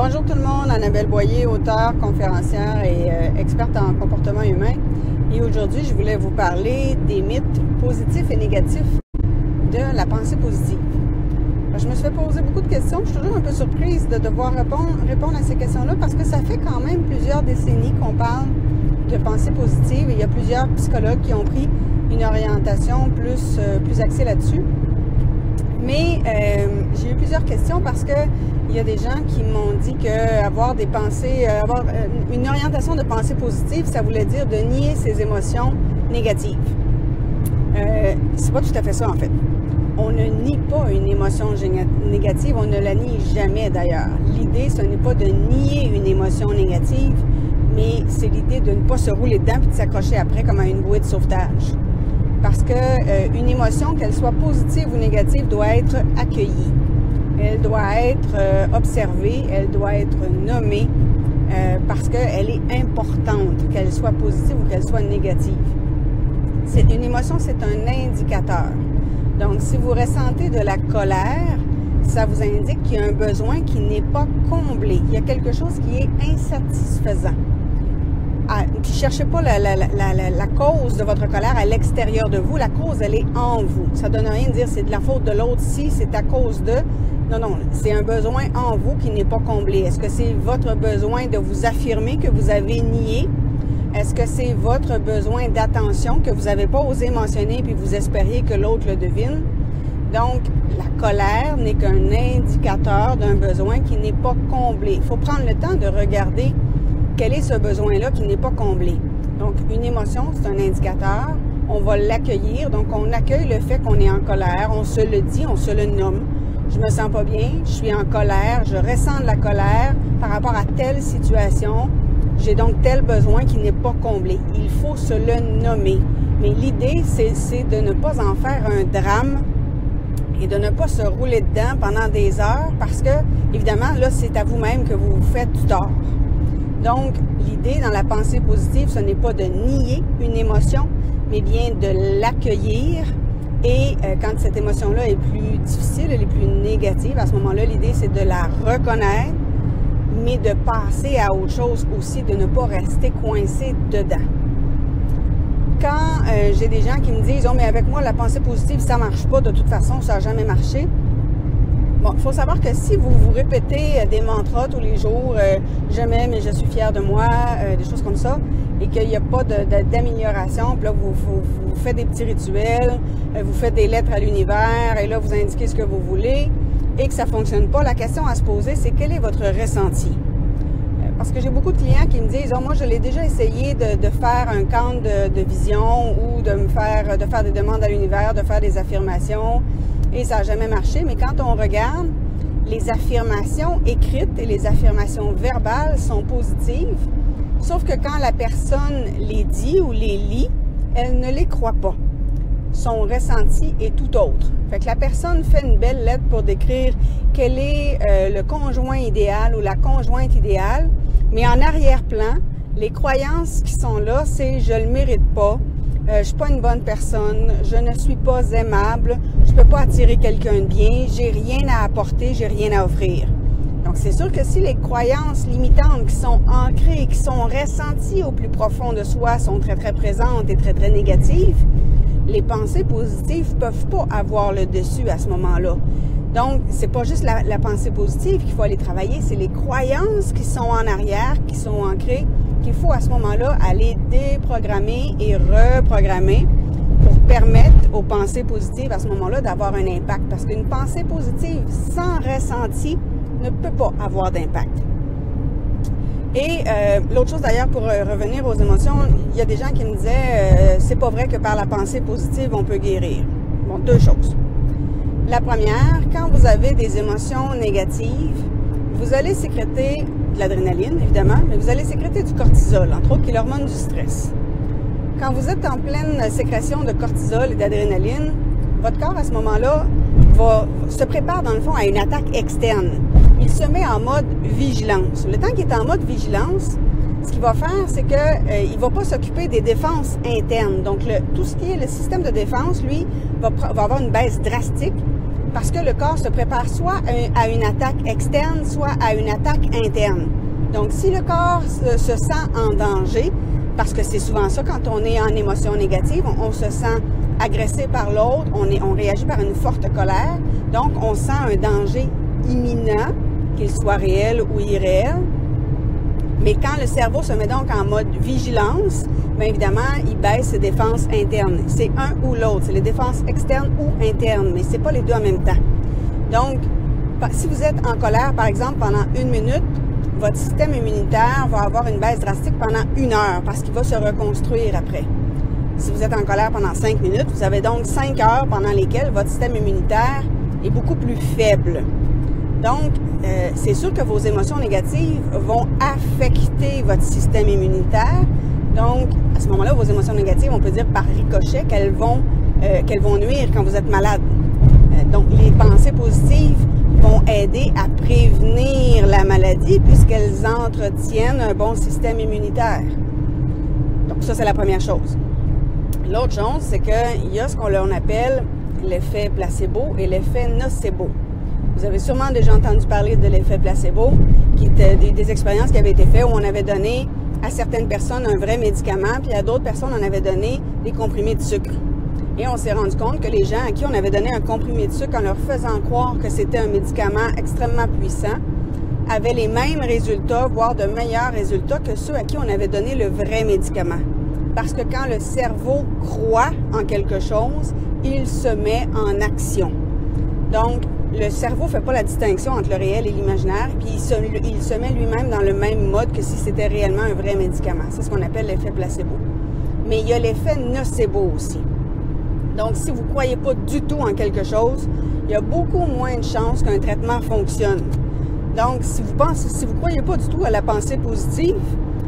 Bonjour tout le monde, Annabelle Boyer, auteure, conférencière et experte en comportement humain. Et aujourd'hui, je voulais vous parler des mythes positifs et négatifs de la pensée positive. Je me suis fait poser beaucoup de questions. Je suis toujours un peu surprise de devoir répondre à ces questions-là parce que ça fait quand même plusieurs décennies qu'on parle de pensée positive et il y a plusieurs psychologues qui ont pris une orientation plus axée là-dessus. Mais j'ai eu plusieurs questions parce que il y a des gens qui m'ont dit que avoir une orientation de pensée positive, ça voulait dire de nier ses émotions négatives. C'est pas tout à fait ça en fait. On ne nie pas une émotion négative, on ne la nie jamais d'ailleurs. L'idée, ce n'est pas de nier une émotion négative, mais c'est l'idée de ne pas se rouler dedans et de s'accrocher après comme à une bouée de sauvetage. Parce que une émotion, qu'elle soit positive ou négative, doit être accueillie. Elle doit être observée, elle doit être nommée parce qu'elle est importante, qu'elle soit positive ou qu'elle soit négative. Une émotion, c'est un indicateur. Donc, si vous ressentez de la colère, ça vous indique qu'il y a un besoin qui n'est pas comblé. Il y a quelque chose qui est insatisfaisant. Puis cherchez pas la cause de votre colère à l'extérieur de vous. La cause, elle est en vous. Ça donne rien de dire c'est de la faute de l'autre si c'est à cause de... Non, c'est un besoin en vous qui n'est pas comblé. Est-ce que c'est votre besoin de vous affirmer que vous avez nié? Est-ce que c'est votre besoin d'attention que vous n'avez pas osé mentionner puis vous espériez que l'autre le devine? Donc, la colère n'est qu'un indicateur d'un besoin qui n'est pas comblé. Il faut prendre le temps de regarder quel est ce besoin-là qui n'est pas comblé. Donc, une émotion, c'est un indicateur. On va l'accueillir. Donc, on accueille le fait qu'on est en colère. On se le dit, on se le nomme. Je me sens pas bien, je suis en colère, je ressens de la colère par rapport à telle situation. J'ai donc tel besoin qui n'est pas comblé. Il faut se le nommer. Mais l'idée, c'est de ne pas en faire un drame et de ne pas se rouler dedans pendant des heures parce que, évidemment, là, c'est à vous-même que vous vous faites du tort. Donc, l'idée dans la pensée positive, ce n'est pas de nier une émotion, mais bien de l'accueillir. Et quand cette émotion-là est plus difficile, elle est plus négative, à ce moment-là, l'idée, c'est de la reconnaître, mais de passer à autre chose aussi, de ne pas rester coincé dedans. Quand j'ai des gens qui me disent « Oh, mais avec moi, la pensée positive, ça marche pas, de toute façon, ça n'a jamais marché », bon, il faut savoir que si vous vous répétez des mantras tous les jours, je m'aime et je suis fière de moi, des choses comme ça, et qu'il n'y a pas d'amélioration, puis là, vous faites des petits rituels, vous faites des lettres à l'univers, et là, vous indiquez ce que vous voulez, et que ça ne fonctionne pas, la question à se poser, c'est quel est votre ressenti? Parce que j'ai beaucoup de clients qui me disent « Oh, moi, je l'ai déjà essayé de faire un camp de vision ou de faire des demandes à l'univers, de faire des affirmations, et ça n'a jamais marché. » Mais quand on regarde, les affirmations écrites et les affirmations verbales sont positives, sauf que quand la personne les dit ou les lit, elle ne les croit pas. Son ressenti est tout autre. Fait que la personne fait une belle lettre pour décrire quel est le conjoint idéal ou la conjointe idéale, mais en arrière-plan, les croyances qui sont là, c'est « je le mérite pas », je suis pas une bonne personne, je ne suis pas aimable, je peux pas attirer quelqu'un de bien, j'ai rien à apporter, j'ai rien à offrir. Donc, c'est sûr que si les croyances limitantes qui sont ancrées, qui sont ressenties au plus profond de soi sont très, très présentes et très, très négatives, les pensées positives peuvent pas avoir le dessus à ce moment-là. Donc, c'est pas juste la pensée positive qu'il faut aller travailler, c'est les croyances qui sont en arrière, qui sont ancrées, qu'il faut à ce moment-là aller déprogrammer et reprogrammer pour permettre aux pensées positives à ce moment-là d'avoir un impact. Parce qu'une pensée positive sans ressenti ne peut pas avoir d'impact. Et l'autre chose d'ailleurs, pour revenir aux émotions, il y a des gens qui me disaient c'est pas vrai que par la pensée positive on peut guérir. Bon, deux choses. La première, quand vous avez des émotions négatives, vous allez sécréter de l'adrénaline, évidemment, mais vous allez sécréter du cortisol, entre autres, qui est l'hormone du stress. Quand vous êtes en pleine sécrétion de cortisol et d'adrénaline, votre corps, à ce moment-là, se prépare, dans le fond, à une attaque externe. Il se met en mode vigilance. Le temps qu'il est en mode vigilance, ce qu'il va faire, c'est qu'il ne va pas s'occuper des défenses internes. Donc, tout ce qui est le système de défense, lui, va avoir une baisse drastique. Parce que le corps se prépare soit à une attaque externe, soit à une attaque interne. Donc, si le corps se sent en danger, parce que c'est souvent ça quand on est en émotion négative, on se sent agressé par l'autre, on réagit par une forte colère, donc on sent un danger imminent, qu'il soit réel ou irréel. Mais quand le cerveau se met donc en mode vigilance, bien évidemment, il baisse ses défenses internes. C'est un ou l'autre, c'est les défenses externes ou internes, mais c'est pas les deux en même temps. Donc, si vous êtes en colère, par exemple, pendant 1 minute, votre système immunitaire va avoir une baisse drastique pendant 1 heure parce qu'il va se reconstruire après. Si vous êtes en colère pendant 5 minutes, vous avez donc 5 heures pendant lesquelles votre système immunitaire est beaucoup plus faible. Donc, c'est sûr que vos émotions négatives vont affecter votre système immunitaire. Donc, à ce moment-là, vos émotions négatives, on peut dire par ricochet qu'elles vont nuire quand vous êtes malade. Donc, les pensées positives vont aider à prévenir la maladie puisqu'elles entretiennent un bon système immunitaire. Donc, ça, c'est la première chose. L'autre chose, c'est qu'il y a ce qu'on appelle l'effet placebo et l'effet nocebo. Vous avez sûrement déjà entendu parler de l'effet placebo, qui était des expériences qui avaient été faites où on avait donné à certaines personnes un vrai médicament, puis à d'autres personnes, on avait donné des comprimés de sucre. Et on s'est rendu compte que les gens à qui on avait donné un comprimé de sucre en leur faisant croire que c'était un médicament extrêmement puissant, avaient les mêmes résultats, voire de meilleurs résultats que ceux à qui on avait donné le vrai médicament. Parce que quand le cerveau croit en quelque chose, il se met en action. Donc, le cerveau ne fait pas la distinction entre le réel et l'imaginaire, puis il se met lui-même dans le même mode que si c'était réellement un vrai médicament. C'est ce qu'on appelle l'effet placebo. Mais il y a l'effet nocebo aussi. Donc, si vous ne croyez pas du tout en quelque chose, il y a beaucoup moins de chances qu'un traitement fonctionne. Donc, si vous ne croyez pas du tout à la pensée positive,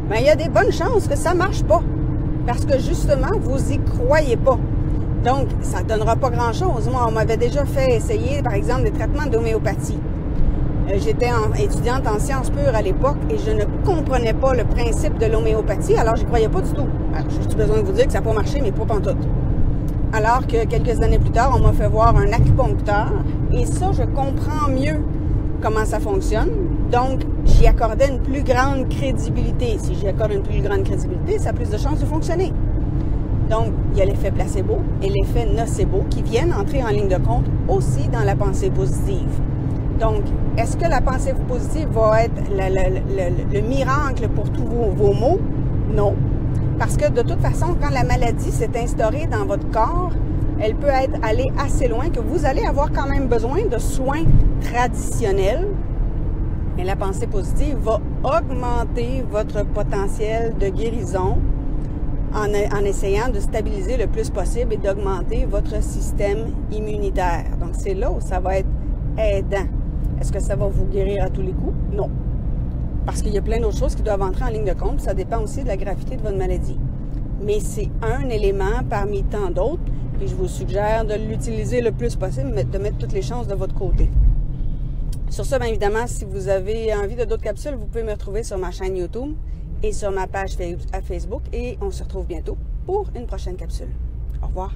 bien, il y a des bonnes chances que ça ne marche pas. Parce que justement, vous y croyez pas. Donc, ça ne donnera pas grand-chose. Moi, on m'avait déjà fait essayer, par exemple, des traitements d'homéopathie. J'étais étudiante en sciences pures à l'époque et je ne comprenais pas le principe de l'homéopathie, alors je n'y croyais pas du tout. Alors, j'ai besoin de vous dire que ça n'a pas marché, mais pas pantoute. Alors que quelques années plus tard, on m'a fait voir un acupuncteur et ça, je comprends mieux comment ça fonctionne. Donc, j'y accordais une plus grande crédibilité. Si j'y accorde une plus grande crédibilité, ça a plus de chances de fonctionner. Donc, il y a l'effet placebo et l'effet nocebo qui viennent entrer en ligne de compte aussi dans la pensée positive. Donc, est-ce que la pensée positive va être le miracle pour tous vos maux? Non. Parce que de toute façon, quand la maladie s'est instaurée dans votre corps, elle peut aller assez loin que vous allez avoir quand même besoin de soins traditionnels. Mais la pensée positive va augmenter votre potentiel de guérison en essayant de stabiliser le plus possible et d'augmenter votre système immunitaire. Donc, c'est là où ça va être aidant. Est-ce que ça va vous guérir à tous les coups? Non. Parce qu'il y a plein d'autres choses qui doivent entrer en ligne de compte. Ça dépend aussi de la gravité de votre maladie. Mais c'est un élément parmi tant d'autres. Puis je vous suggère de l'utiliser le plus possible, de mettre toutes les chances de votre côté. Sur ça, bien évidemment, si vous avez envie de d'autres capsules, vous pouvez me retrouver sur ma chaîne YouTube et sur ma page à Facebook. Et on se retrouve bientôt pour une prochaine capsule. Au revoir.